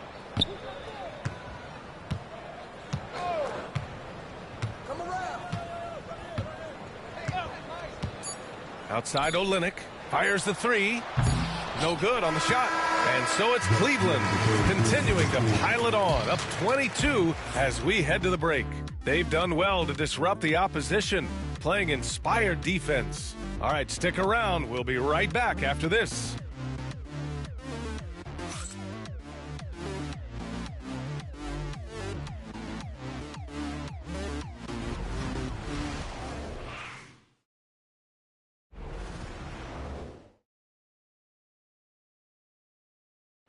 Outside Olynyk. Fires the 3. No good on the shot. And so it's Cleveland continuing to pile it on. Up 22 as we head to the break. They've done well to disrupt the opposition, playing inspired defense. All right, stick around. We'll be right back after this.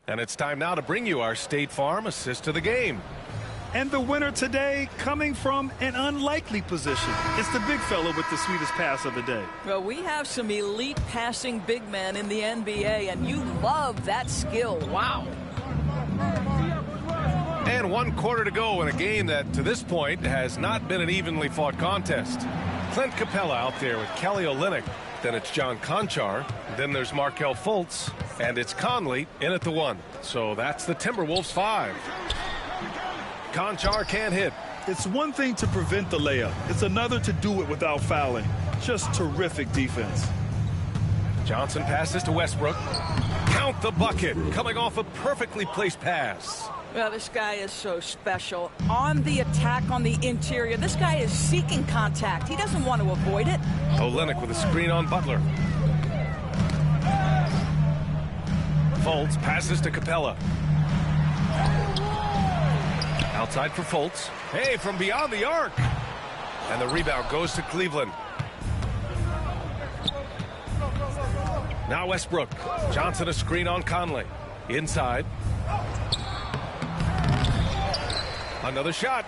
And it's time now to bring you our State Farm assist to the game. And the winner today coming from an unlikely position. It's the big fella with the sweetest pass of the day. Well, we have some elite passing big men in the NBA, and you love that skill. Wow. And 1 quarter to go in a game that, to this point, has not been an evenly fought contest. Clint Capella out there with Kelly Olynyk. Then it's John Conchar. Then there's Markelle Fultz. And it's Conley in at the 1. So that's the Timberwolves 5. Conchar can't hit. It's one thing to prevent the layup. It's another to do it without fouling. Just terrific defense. Johnson passes to Westbrook. Count the bucket. Coming off a perfectly placed pass. Well, this guy is so special. On the attack on the interior, this guy is seeking contact. He doesn't want to avoid it. Olynyk with a screen on Butler. Fultz passes to Capella. Outside for Fultz. Hey, from beyond the arc. And the rebound goes to Cleveland. Now Westbrook. Johnson a screen on Conley. Inside. Another shot.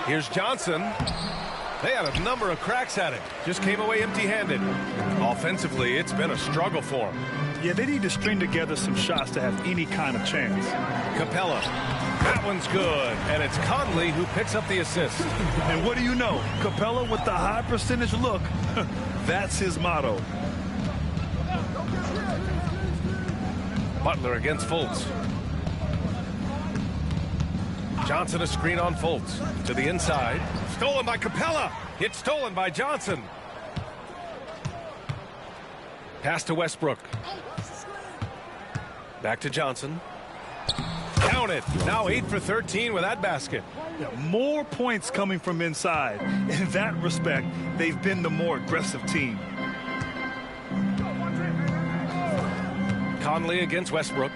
Here's Johnson. They had a number of cracks at it. Just came away empty-handed. Offensively, it's been a struggle for them. Yeah, they need to string together some shots to have any kind of chance. Capella. That one's good. And it's Conley who picks up the assist. And what do you know? Capella with the high percentage look. That's his motto. Butler against Fultz. Johnson a screen on Fultz. To the inside. Stolen by Capella. It's stolen by Johnson. Pass to Westbrook. Back to Johnson. Count it. Now 8 for 13 with that basket. Yeah, more points coming from inside. In that respect, they've been the more aggressive team. Conley against Westbrook.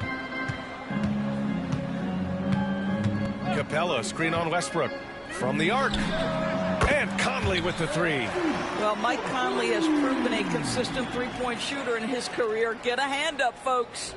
Capella screen on Westbrook. From the arc. And Conley with the 3. Well, Mike Conley has proven a consistent three-point shooter in his career. Get a hand up, folks.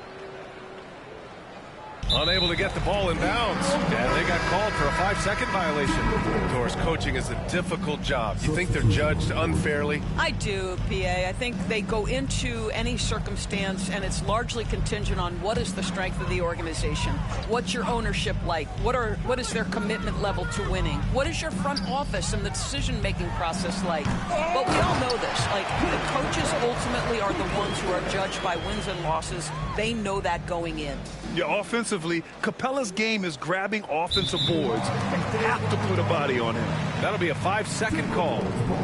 Unable to get the ball in bounds. And they got called for a 5-second violation. Of course, coaching is a difficult job. You think they're judged unfairly? I do, PA. I think they go into any circumstance, and it's largely contingent on what is the strength of the organization. What's your ownership like? What is their commitment level to winning? What is your front office and the decision-making process like? But we all know this. Like, the coaches ultimately are the ones who are judged by wins and losses. They know that going in. Yeah, offensively, Capella's game is grabbing offensive boards and have to put a body on him. That'll be a 5-second call.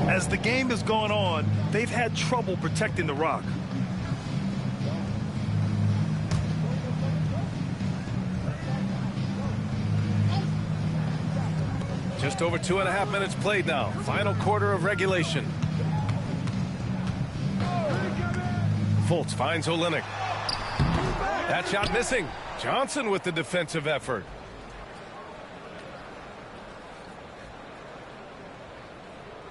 As the game has gone on, they've had trouble protecting the rock. Just over 2.5 minutes played now. Final quarter of regulation. Fultz finds Olynyk. That shot missing. Johnson with the defensive effort.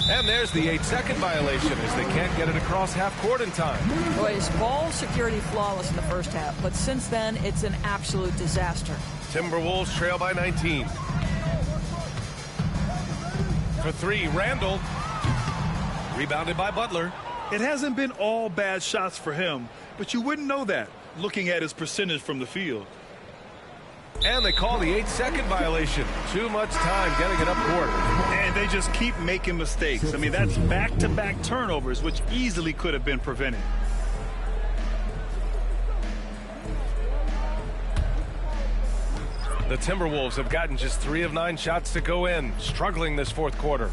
And there's the 8-second violation as they can't get it across half court in time. Boy, his ball security flawless in the first half, but since then, it's an absolute disaster. Timberwolves trail by 19. For 3, Randall. Rebounded by Butler. It hasn't been all bad shots for him, but you wouldn't know that looking at his percentage from the field. And they call the 8-second violation. Too much time getting it up court. And they just keep making mistakes. I mean, that's back-to-back turnovers, which easily could have been prevented. The Timberwolves have gotten just 3 of 9 shots to go in, struggling this fourth quarter.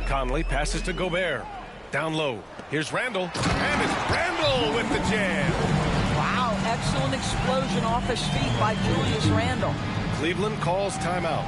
Conley passes to Gobert. Down low. Here's Randall. And it's Randall with the jam. Wow, excellent explosion off his feet by Julius Randle. Cleveland calls timeout.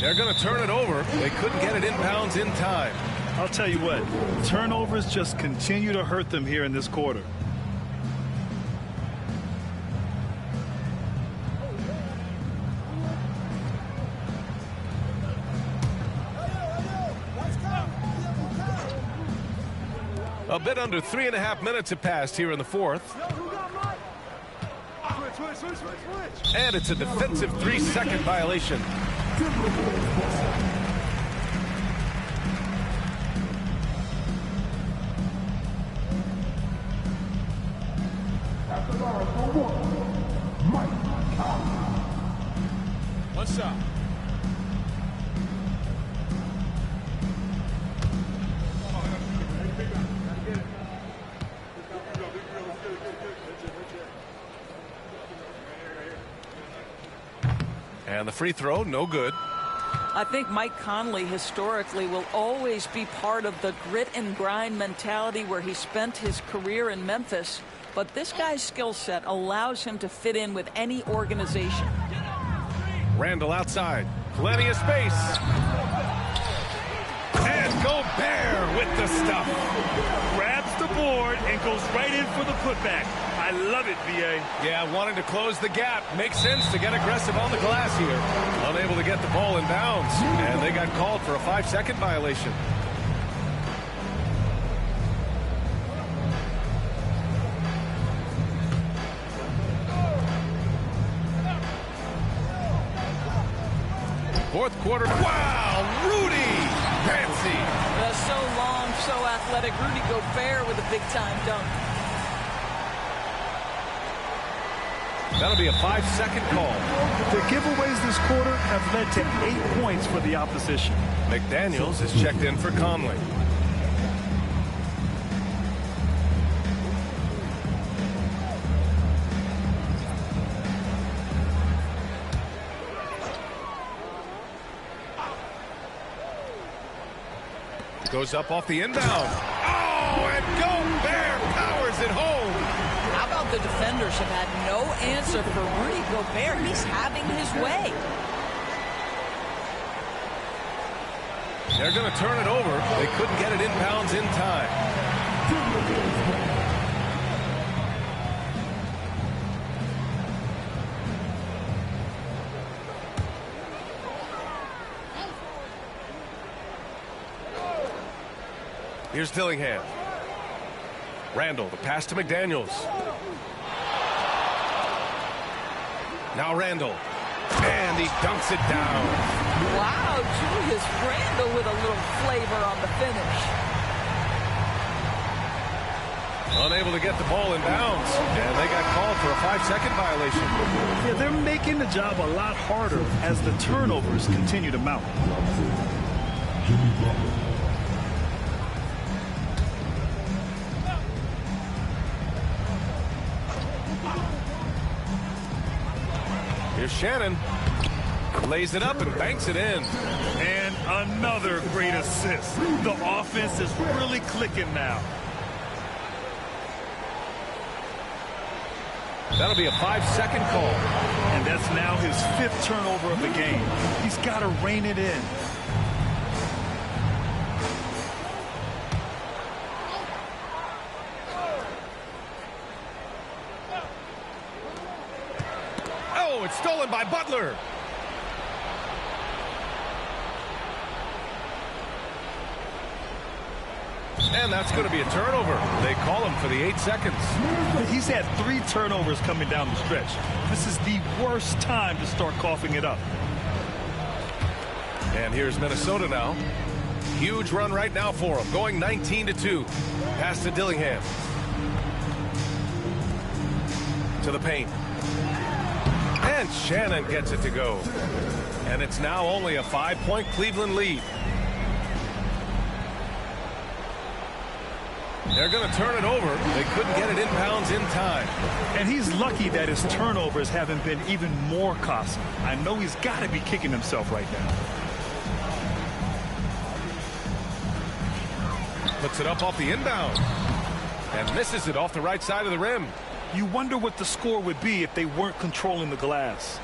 They're going to turn it over. They couldn't get it inbounds in time. I'll tell you what, turnovers just continue to hurt them here in this quarter. A bit under 3.5 minutes have passed here in the fourth. And it's a defensive 3-second violation. What's up? And the free throw, no good. I think Mike Conley historically will always be part of the grit and grind mentality where he spent his career in Memphis. But this guy's skill set allows him to fit in with any organization. Randall outside. Plenty of space. And Gobert with the stuff. Grabs the board and goes right in for the putback. I love it, VA. Yeah, wanting to close the gap. Makes sense to get aggressive on the glass here. Unable to get the ball in bounds. And they got called for a 5-second violation. Fourth quarter. Wow, Rudy Fancy. So long, so athletic. Rudy Gobert with a big-time dunk. That'll be a 5-second call. The giveaways this quarter have led to 8 points for the opposition. McDaniels is checked in for Conley. Goes up off the inbound. Oh, and Gobert powers it home. How about the defenders have had no answer for Rudy Gobert? He's having his way. They're going to turn it over. They couldn't get it inbounds in time. Here's Dillingham. Randall, the pass to McDaniels. Now Randall. And he dunks it down. Wow, Julius Randle with a little flavor on the finish. Unable to get the ball in bounds. And they got called for a 5-second violation. Yeah, they're making the job a lot harder as the turnovers continue to mount. Here's Shannon. Lays it up and banks it in. And another great assist. The offense is really clicking now. That'll be a 5-second call. And that's now his 5th turnover of the game. He's got to rein it in. Oh, it's stolen by Butler. And that's going to be a turnover. They call him for the 8 seconds. He's had 3 turnovers coming down the stretch. This is the worst time to start coughing it up. And here's Minnesota now. Huge run right now for them, going 19-2. Pass to Dillingham. To the paint. And Shannon gets it to go. And it's now only a 5-point Cleveland lead. They're going to turn it over. They couldn't get it inbounds in time. And he's lucky that his turnovers haven't been even more costly. I know he's got to be kicking himself right now. Puts it up off the inbound. And misses it off the right side of the rim. You wonder what the score would be if they weren't controlling the glass.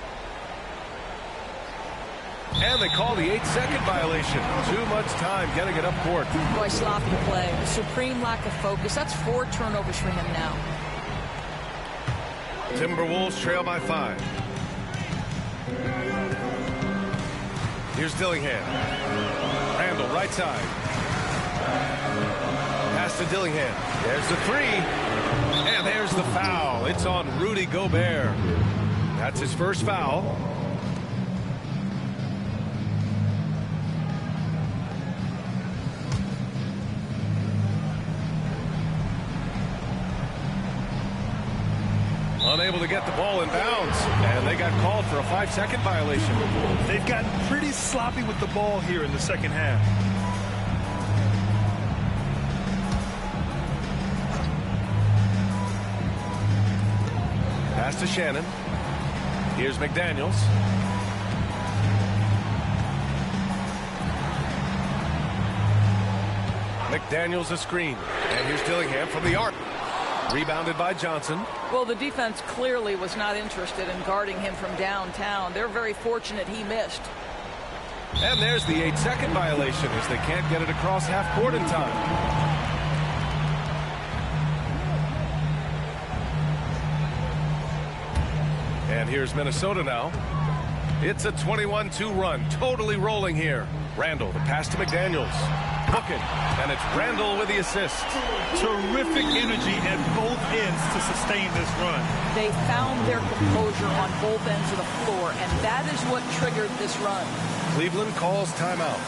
And they call the 8-second violation. Too much time getting it up court. Boy, sloppy play. Supreme lack of focus. That's 4 turnovers for him now. Timberwolves trail by 5. Here's Dillingham. Randall, right side. Pass to Dillingham. There's the 3. And there's the foul. It's on Rudy Gobert. That's his first foul. Unable to get the ball in bounds, and they got called for a 5-second violation. They've gotten pretty sloppy with the ball here in the second half. Pass to Shannon. Here's McDaniels. McDaniels a screen, and here's Dillingham from the arc. Rebounded by Johnson. Well, the defense clearly was not interested in guarding him from downtown. They're very fortunate he missed. And there's the 8-second violation as they can't get it across half court in time. And here's Minnesota now. It's a 21-2 run, totally rolling here. Randall, the pass to McDaniels. Booking, and it's Randall with the assist. Terrific energy at both ends to sustain this run. They found their composure on both ends of the floor, and that is what triggered this run. Cleveland calls timeout.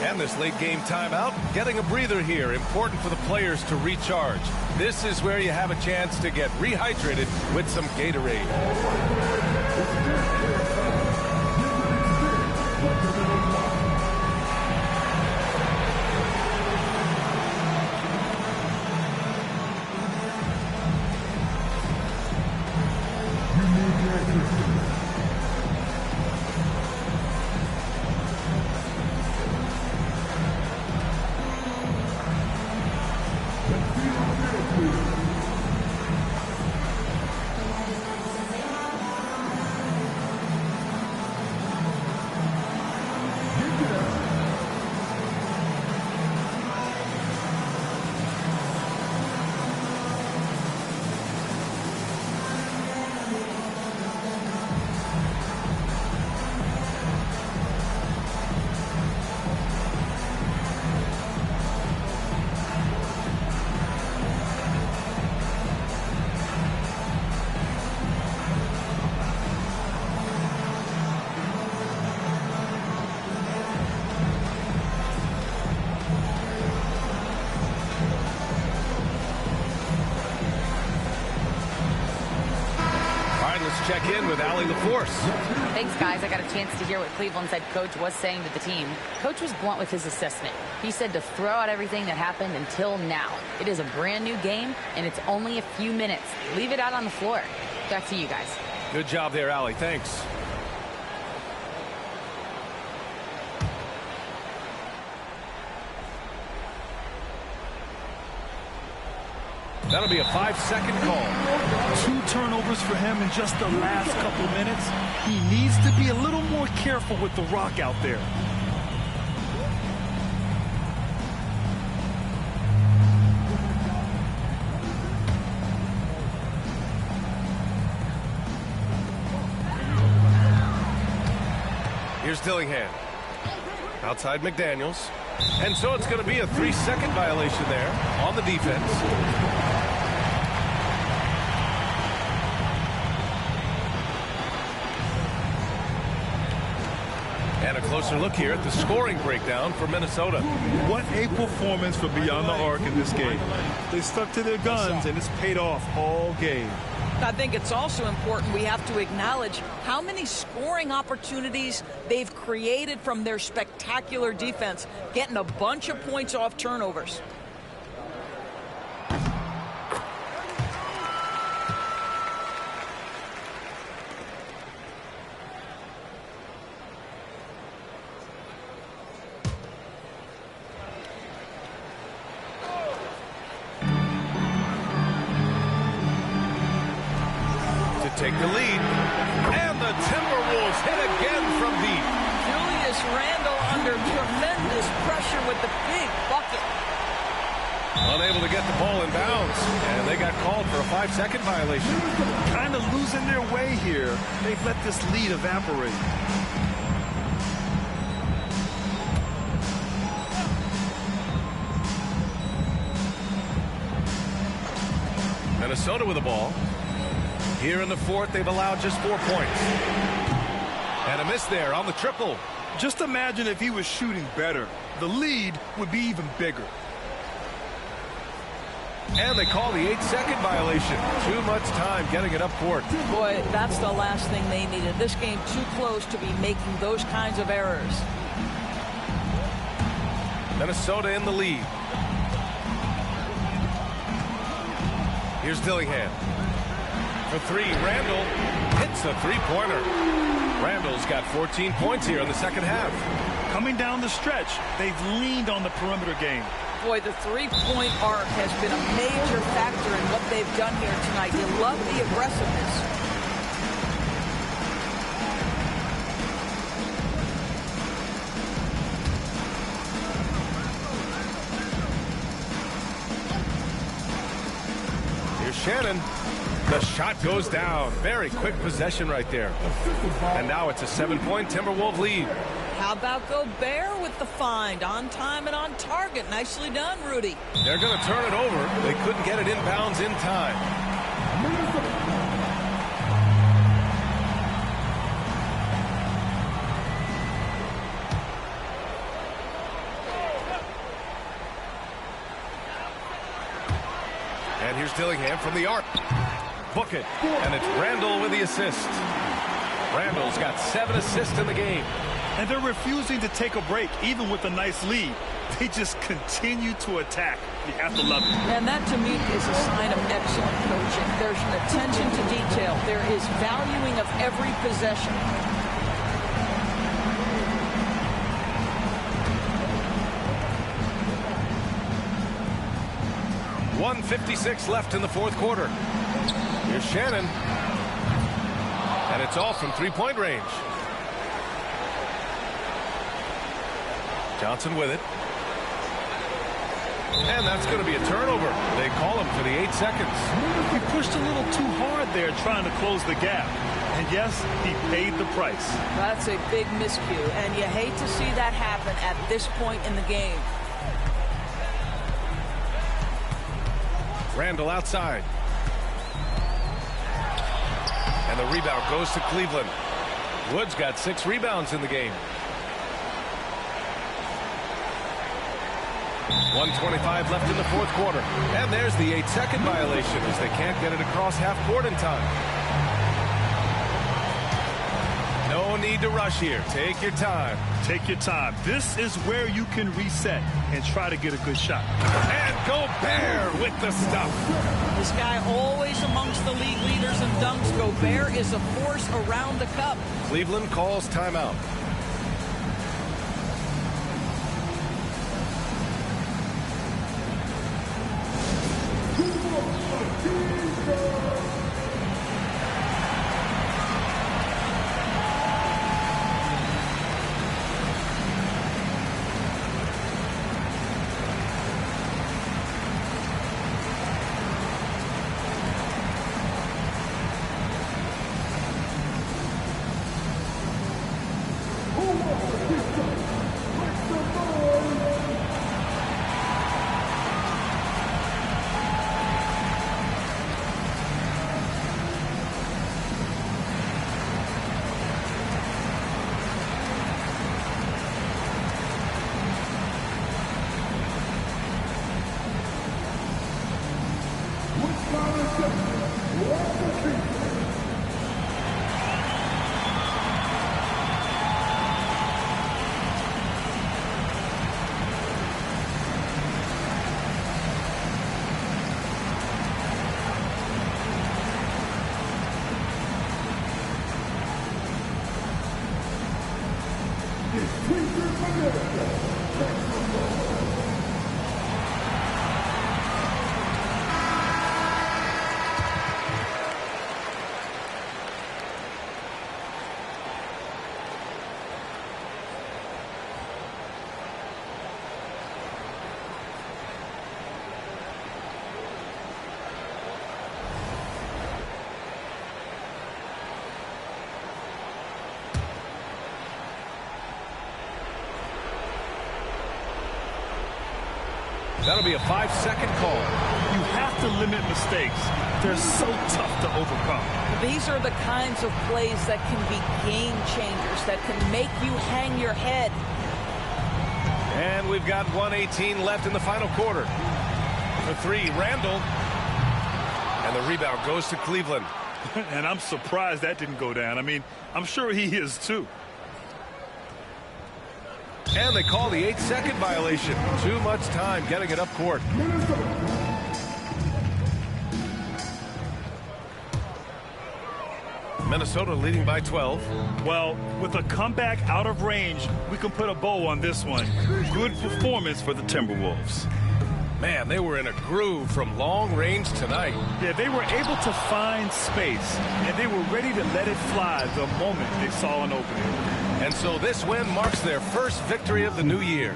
And this late game timeout, getting a breather here, important for the players to recharge. This is where you have a chance to get rehydrated with some Gatorade. Check in with Allie LaForce. Thanks, guys. I got a chance to hear what Cleveland's head coach was saying to the team. Coach was blunt with his assessment. He said to throw out everything that happened until now. It is a brand new game, and it's only a few minutes. Leave it out on the floor. Back to you guys. Good job there, Allie. Thanks. That'll be a 5-second call. 2 turnovers for him in just the last couple minutes. He needs to be a little more careful with the rock out there. Here's Dillingham. Outside McDaniels. And so it's going to be a 3-second violation there on the defense. And a closer look here at the scoring breakdown for Minnesota. What a performance for Beyond the Arc in this game. They stuck to their guns, and it's paid off all game. I think it's also important we have to acknowledge how many scoring opportunities they've created from their spectacular defense, getting a bunch of points off turnovers. Take the lead, and the Timberwolves hit again from deep. unable to get the ball in bounds, and they got called for a 5-second violation. Kind of losing their way here. They've let this lead evaporate. Minnesota with the ball. Here in the fourth, they've allowed just 4 points. And a miss there on the triple. Just imagine if he was shooting better. The lead would be even bigger. And they call the 8-second violation. Too much time getting it up court. Boy, that's the last thing they needed. This game too close to be making those kinds of errors. Minnesota in the lead. Here's Dillingham. For three, Randall hits a three-pointer. Randall's got 14 points here in the second half. Coming down the stretch, they've leaned on the perimeter game. Boy, the three-point arc has been a major factor in what they've done here tonight. You love the aggressiveness. Here's Shannon. The shot goes down. Very quick possession right there. And now it's a 7-point Timberwolves lead. How about Gobert with the find? On time and on target. Nicely done, Rudy. They're going to turn it over. They couldn't get it inbounds in time. And here's Dillingham from the arc. Book it. And it's Randall with the assist. Randall's got 7 assists in the game. And they're refusing to take a break, even with a nice lead. They just continue to attack. You have to love it. And that, to me, is a sign of excellent coaching. There's an attention to detail. There is valuing of every possession. .156 left in the fourth quarter. Here's Shannon. And it's all from three-point range. Johnson with it. And that's going to be a turnover. They call him for the 8 seconds. He pushed a little too hard there trying to close the gap. And yes, he paid the price. That's a big miscue, and you hate to see that happen at this point in the game. Randall outside. And the rebound goes to Cleveland. Wood's got 6 rebounds in the game. 1:25 left in the fourth quarter. And there's the 8-second violation as they can't get it across half court in time. No need to rush here. Take your time. Take your time. This is where you can reset and try to get a good shot. And Gobert with the stuff. This guy always amongst the league leaders in dunks. Gobert is a force around the cup. Cleveland calls timeout. That'll be a 5-second call. You have to limit mistakes. They're so tough to overcome. These are the kinds of plays that can be game changers, that can make you hang your head. And we've got 1:18 left in the final quarter. For three, Randall. And the rebound goes to Cleveland. And I'm surprised that didn't go down. I mean, I'm sure he is too. And they call the 8-second violation. Too much time getting it up court. Minnesota leading by 12. Well, with a comeback out of range, we can put a bow on this one. Good performance for the Timberwolves. Man, they were in a groove from long range tonight. Yeah, they were able to find space, and they were ready to let it fly the moment they saw an opening. And so this win marks their first victory of the new year.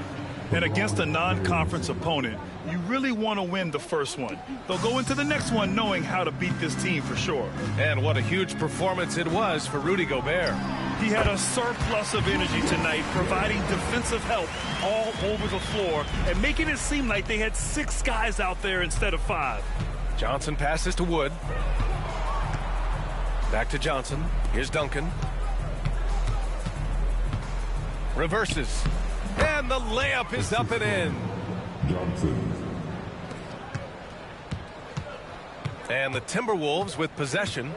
And against a non-conference opponent, you really want to win the first one. They'll go into the next one knowing how to beat this team for sure. And what a huge performance it was for Rudy Gobert. He had a surplus of energy tonight, providing defensive help all over the floor and making it seem like they had 6 guys out there instead of 5. Johnson passes to Wood. Back to Johnson. Here's Duncan. Reverses. And the layup is up and in. Johnson. And the Timberwolves with possession.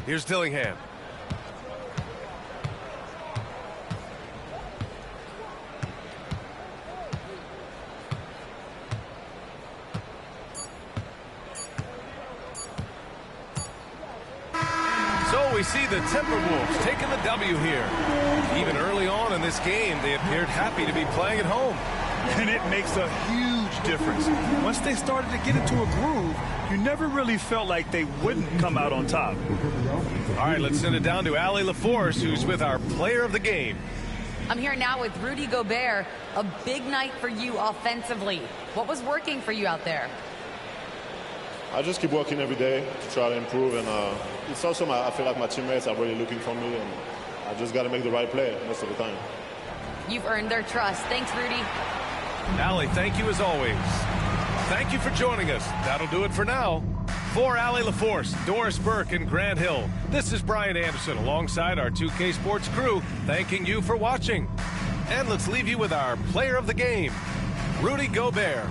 Here's Dillingham. So we see the Timberwolves taking the W here. Even early on in this game, they appeared happy to be playing at home. And it makes a huge difference. Once they started to get into a groove, you never really felt like they wouldn't come out on top. All right, let's send it down to Allie LaForce, who's with our player of the game. I'm here now with Rudy Gobert. A big night for you offensively. What was working for you out there? I just keep working every day to try to improve, and it's also I feel like my teammates are really looking for me, and I just got to make the right play most of the time. You've earned their trust. Thanks, Rudy. Allie, thank you as always. Thank you for joining us. That'll do it for now. For Allie LaForce, Doris Burke, and Grant Hill, this is Brian Anderson alongside our 2K Sports crew, thanking you for watching. And let's leave you with our player of the game, Rudy Gobert.